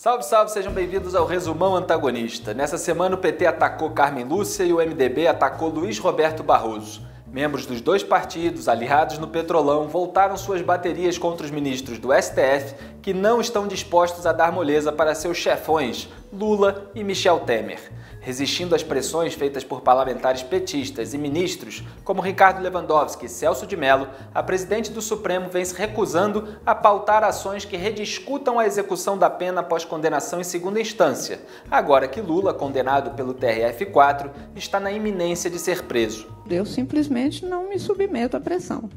Salve, salve, sejam bem-vindos ao Resumão Antagonista. Nessa semana o PT atacou Carmen Lúcia e o MDB atacou Luiz Roberto Barroso. Membros dos dois partidos, aliados no Petrolão, voltaram suas baterias contra os ministros do STF, que não estão dispostos a dar moleza para seus chefões, Lula e Michel Temer. Resistindo às pressões feitas por parlamentares petistas e ministros como Ricardo Lewandowski e Celso de Mello, a presidente do Supremo vem se recusando a pautar ações que rediscutam a execução da pena após condenação em segunda instância, agora que Lula, condenado pelo TRF4, está na iminência de ser preso. Eu simplesmente não me submeto à pressão.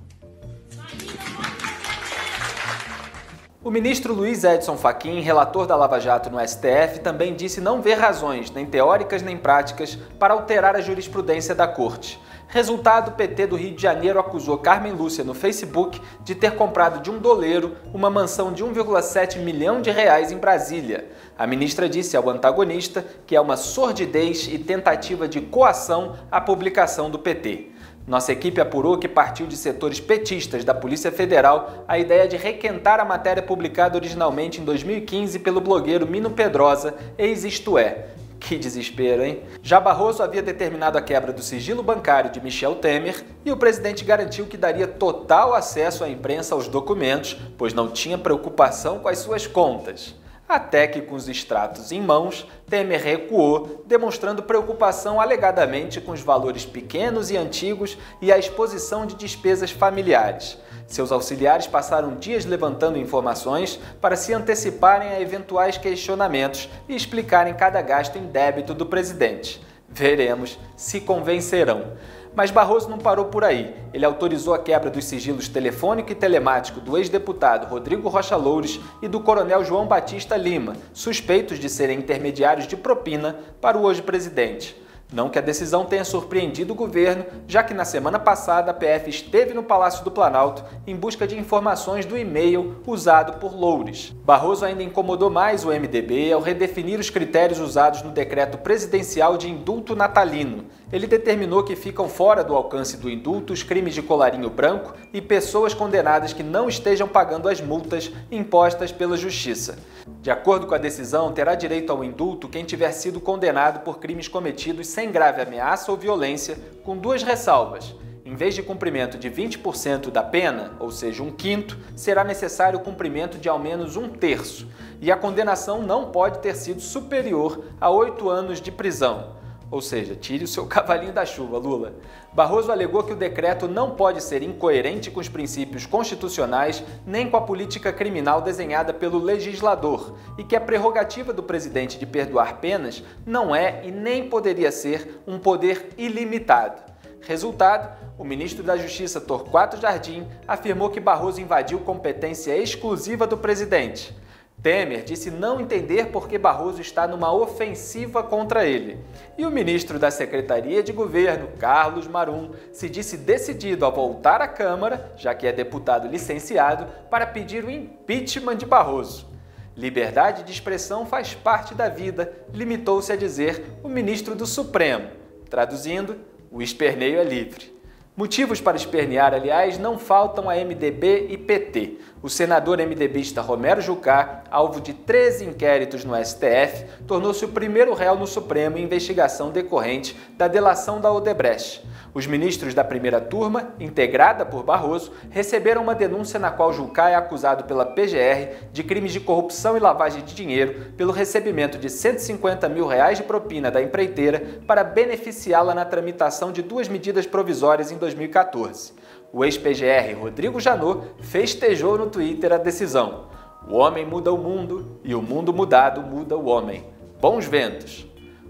O ministro Luiz Edson Fachin, relator da Lava Jato no STF, também disse não ver razões, nem teóricas nem práticas, para alterar a jurisprudência da Corte. Resultado, o PT do Rio de Janeiro acusou Carmen Lúcia no Facebook de ter comprado de um doleiro uma mansão de 1,7 milhão de reais em Brasília. A ministra disse ao antagonista que é uma sordidez e tentativa de coação à publicação do PT. Nossa equipe apurou que partiu de setores petistas da Polícia Federal a ideia de requentar a matéria publicada originalmente em 2015 pelo blogueiro Mino Pedrosa, ex-Isto É. Que desespero, hein? Já Barroso havia determinado a quebra do sigilo bancário de Michel Temer e o presidente garantiu que daria total acesso à imprensa aos documentos, pois não tinha preocupação com as suas contas. Até que, com os extratos em mãos, Temer recuou, demonstrando preocupação alegadamente com os valores pequenos e antigos e a exposição de despesas familiares. Seus auxiliares passaram dias levantando informações para se anteciparem a eventuais questionamentos e explicarem cada gasto em débito do presidente. Veremos se convencerão. Mas Barroso não parou por aí. Ele autorizou a quebra dos sigilos telefônico e telemático do ex-deputado Rodrigo Rocha Loures e do coronel João Batista Lima, suspeitos de serem intermediários de propina para o hoje presidente. Não que a decisão tenha surpreendido o governo, já que na semana passada a PF esteve no Palácio do Planalto em busca de informações do e-mail usado por Loures. Barroso ainda incomodou mais o MDB ao redefinir os critérios usados no decreto presidencial de indulto natalino. Ele determinou que ficam fora do alcance do indulto os crimes de colarinho branco e pessoas condenadas que não estejam pagando as multas impostas pela Justiça. De acordo com a decisão, terá direito ao indulto quem tiver sido condenado por crimes cometidos sem grave ameaça ou violência, com duas ressalvas. Em vez de cumprimento de 20% da pena, ou seja, 1/5, será necessário o cumprimento de ao menos 1/3, e a condenação não pode ter sido superior a 8 anos de prisão. Ou seja, tire o seu cavalinho da chuva, Lula. Barroso alegou que o decreto não pode ser incoerente com os princípios constitucionais nem com a política criminal desenhada pelo legislador e que a prerrogativa do presidente de perdoar penas não é e nem poderia ser um poder ilimitado. Resultado, o ministro da Justiça Torquato Jardim afirmou que Barroso invadiu competência exclusiva do presidente. Temer disse não entender por que Barroso está numa ofensiva contra ele. E o ministro da Secretaria de Governo, Carlos Marum, se disse decidido a voltar à Câmara, já que é deputado licenciado, para pedir o impeachment de Barroso. Liberdade de expressão faz parte da vida, limitou-se a dizer o ministro do Supremo. Traduzindo, o esperneio é livre. Motivos para espernear, aliás, não faltam a MDB e PT. O senador MDBista Romero Jucá, alvo de 13 inquéritos no STF, tornou-se o primeiro réu no Supremo em investigação decorrente da delação da Odebrecht. Os ministros da primeira turma, integrada por Barroso, receberam uma denúncia na qual Jucá é acusado pela PGR de crimes de corrupção e lavagem de dinheiro pelo recebimento de R$150 mil de propina da empreiteira para beneficiá-la na tramitação de 2 medidas provisórias em 2014. O ex-PGR Rodrigo Janot festejou no Twitter a decisão. O homem muda o mundo e o mundo mudado muda o homem. Bons ventos!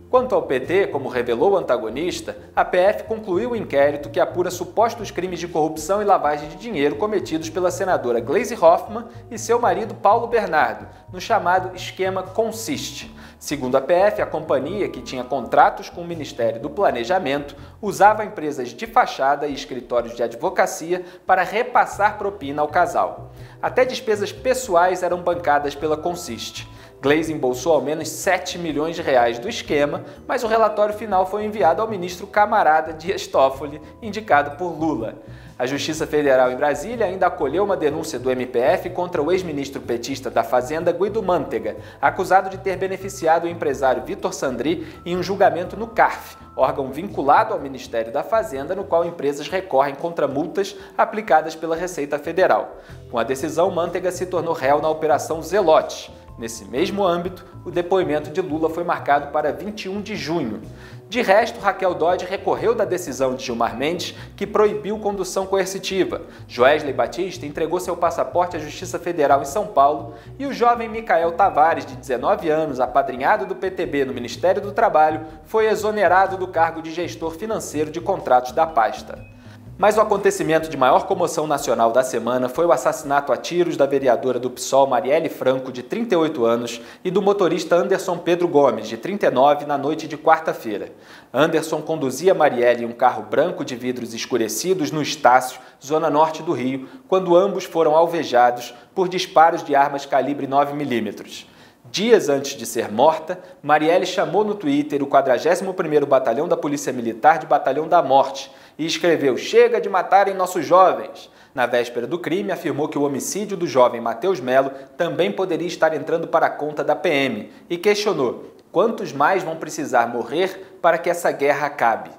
Quanto ao PT, como revelou o antagonista, a PF concluiu o inquérito que apura supostos crimes de corrupção e lavagem de dinheiro cometidos pela senadora Gleisi Hoffmann e seu marido Paulo Bernardo, no chamado esquema Consiste. Segundo a PF, a companhia, que tinha contratos com o Ministério do Planejamento, usava empresas de fachada e escritórios de advocacia para repassar propina ao casal. Até despesas pessoais eram bancadas pela Consiste. Gleisi embolsou ao menos R$7 milhões do esquema, mas o relatório final foi enviado ao ministro camarada Dias Toffoli, indicado por Lula. A Justiça Federal em Brasília ainda acolheu uma denúncia do MPF contra o ex-ministro petista da Fazenda, Guido Mantega, acusado de ter beneficiado o empresário Vitor Sandri em um julgamento no CARF, órgão vinculado ao Ministério da Fazenda, no qual empresas recorrem contra multas aplicadas pela Receita Federal. Com a decisão, Mantega se tornou réu na Operação Zelote. Nesse mesmo âmbito, o depoimento de Lula foi marcado para 21 de junho. De resto, Raquel Dodge recorreu da decisão de Gilmar Mendes, que proibiu condução coercitiva. Joesley Batista entregou seu passaporte à Justiça Federal em São Paulo e o jovem Micael Tavares, de 19 anos, apadrinhado do PTB no Ministério do Trabalho, foi exonerado do cargo de gestor financeiro de contratos da pasta. Mas o acontecimento de maior comoção nacional da semana foi o assassinato a tiros da vereadora do PSOL Marielle Franco, de 38 anos, e do motorista Anderson Pedro Gomes, de 39, na noite de quarta-feira. Anderson conduzia Marielle em um carro branco de vidros escurecidos no Estácio, zona norte do Rio, quando ambos foram alvejados por disparos de armas calibre 9mm. Dias antes de ser morta, Marielle chamou no Twitter o 41º Batalhão da Polícia Militar de Batalhão da Morte e escreveu: "Chega de matarem nossos jovens". Na véspera do crime, afirmou que o homicídio do jovem Matheus Melo também poderia estar entrando para a conta da PM e questionou: quantos mais vão precisar morrer para que essa guerra acabe?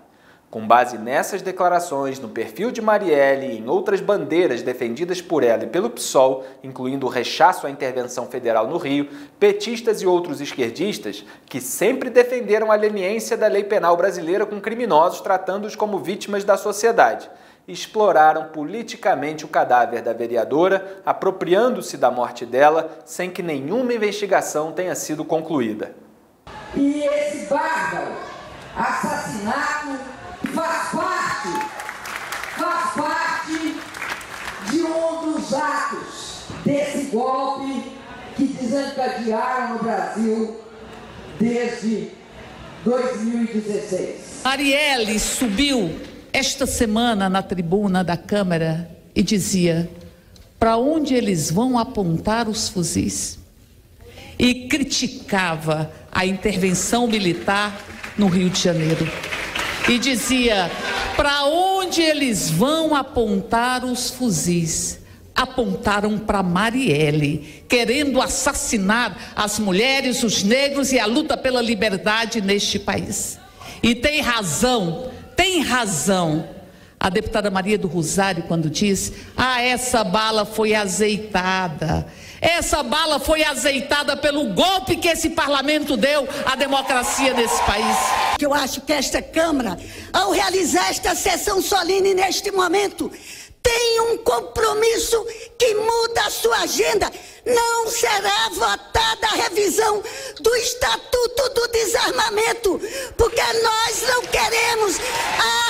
Com base nessas declarações, no perfil de Marielle e em outras bandeiras defendidas por ela e pelo PSOL, incluindo o rechaço à intervenção federal no Rio, petistas e outros esquerdistas, que sempre defenderam a leniência da lei penal brasileira com criminosos, tratando-os como vítimas da sociedade, exploraram politicamente o cadáver da vereadora, apropriando-se da morte dela, sem que nenhuma investigação tenha sido concluída. E esse bárbaro assassinato faz parte de um dos atos desse golpe que desencadearam no Brasil desde 2016. Marielle subiu esta semana na tribuna da Câmara e dizia: para onde eles vão apontar os fuzis? E criticava a intervenção militar no Rio de Janeiro. E dizia: para onde eles vão apontar os fuzis? Apontaram para Marielle, querendo assassinar as mulheres, os negros e a luta pela liberdade neste país. E tem razão a deputada Maria do Rosário quando diz: essa bala foi azeitada. Essa bala foi azeitada pelo golpe que esse parlamento deu à democracia nesse país. Eu acho que esta Câmara, ao realizar esta sessão solene neste momento, tem um compromisso que muda a sua agenda. Não será votada a revisão do Estatuto do Desarmamento, porque nós não queremos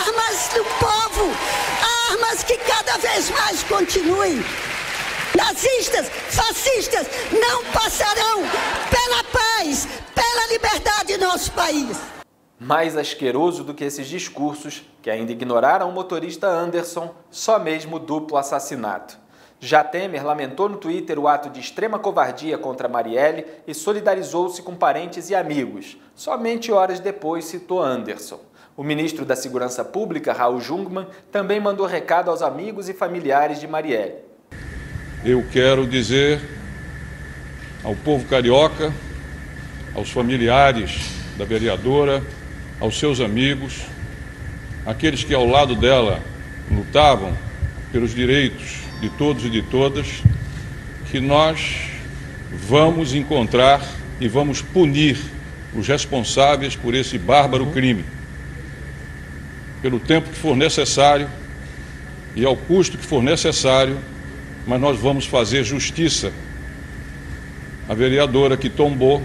armas do povo, armas que cada vez mais continuem. Nazistas, fascistas não passarão pela paz, pela liberdade do nosso país. Mais asqueroso do que esses discursos, que ainda ignoraram o motorista Anderson, só mesmo o duplo assassinato. Já Temer lamentou no Twitter o ato de extrema covardia contra Marielle e solidarizou-se com parentes e amigos. Somente horas depois citou Anderson. O ministro da Segurança Pública, Raul Jungmann, também mandou recado aos amigos e familiares de Marielle. Eu quero dizer ao povo carioca, aos familiares da vereadora, aos seus amigos, aqueles que ao lado dela lutavam pelos direitos de todos e de todas, que nós vamos encontrar e vamos punir os responsáveis por esse bárbaro crime, pelo tempo que for necessário e ao custo que for necessário, mas nós vamos fazer justiça à vereadora que tombou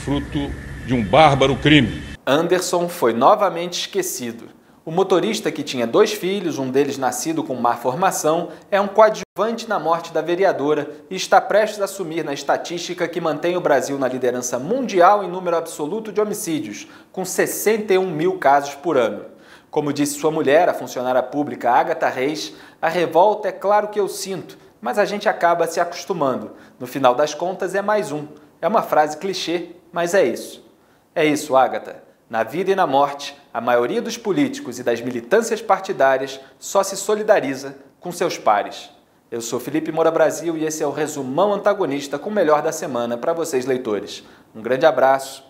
fruto de um bárbaro crime. Anderson foi novamente esquecido. O motorista, que tinha 2 filhos, um deles nascido com má formação, é um coadjuvante na morte da vereadora e está prestes a assumir na estatística que mantém o Brasil na liderança mundial em número absoluto de homicídios, com 61 mil casos por ano. Como disse sua mulher, a funcionária pública Agatha Reis, a revolta é claro que eu sinto, mas a gente acaba se acostumando. No final das contas é mais um. É uma frase clichê, mas é isso. É isso, Agatha. Na vida e na morte, a maioria dos políticos e das militâncias partidárias só se solidariza com seus pares. Eu sou Felipe Moura Brasil e esse é o Resumão Antagonista com o melhor da semana para vocês, leitores. Um grande abraço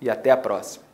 e até a próxima.